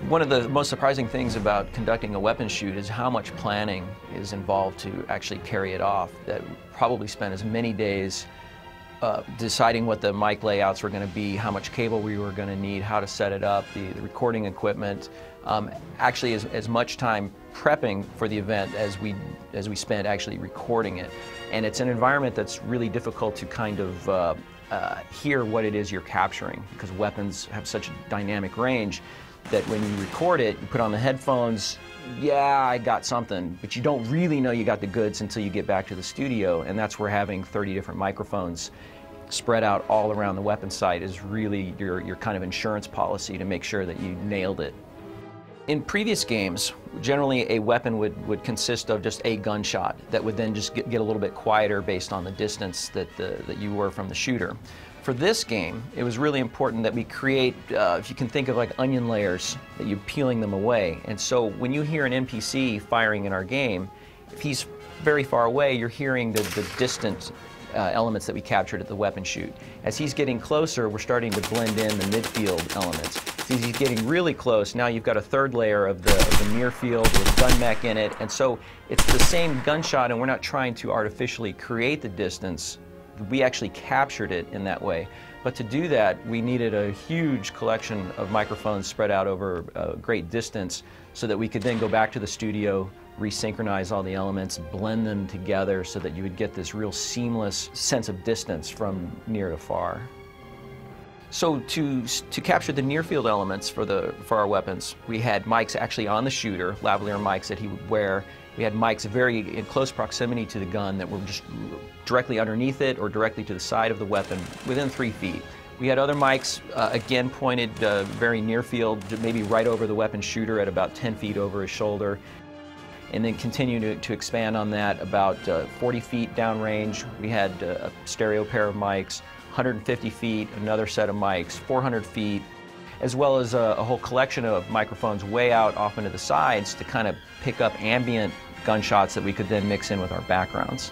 One of the most surprising things about conducting a weapons shoot is how much planning is involved to actually carry it off. That probably spent as many days deciding what the mic layouts were going to be, how much cable we were going to need, how to set it up, the recording equipment. Actually, as much time prepping for the event as we spent actually recording it. And it's an environment that's really difficult to kind of hear what it is you're capturing, because weapons have such a dynamic range that when you record it, you put on the headphones, yeah, I got something, but you don't really know you got the goods until you get back to the studio, and that's where having 30 different microphones spread out all around the weapon site is really your kind of insurance policy to make sure that you nailed it. In previous games, generally a weapon would consist of just a gunshot that would then just get a little bit quieter based on the distance that you were from the shooter. For this game, it was really important that we create, if you can think of like onion layers, that you're peeling them away. And so when you hear an NPC firing in our game, if he's very far away, you're hearing the distant elements that we captured at the weapon shoot. As he's getting closer, we're starting to blend in the midfield elements. As he's getting really close, now you've got a third layer of the near field with gun mech in it, and so it's the same gunshot, and we're not trying to artificially create the distance. We actually captured it in that way. But to do that, we needed a huge collection of microphones spread out over a great distance so that we could then go back to the studio, resynchronize all the elements, blend them together so that you would get this real seamless sense of distance from near to far. So to capture the near field elements for our weapons, we had mics actually on the shooter, lavalier mics that he would wear. We had mics very in close proximity to the gun that were just directly underneath it or directly to the side of the weapon within 3 feet. We had other mics, again pointed very near field, maybe right over the weapon shooter at about 10 feet over his shoulder. And then continue to expand on that about 40 feet downrange. We had a stereo pair of mics, 150 feet, another set of mics, 400 feet, as well as a whole collection of microphones way out off into the sides to kind of pick up ambient gunshots that we could then mix in with our backgrounds.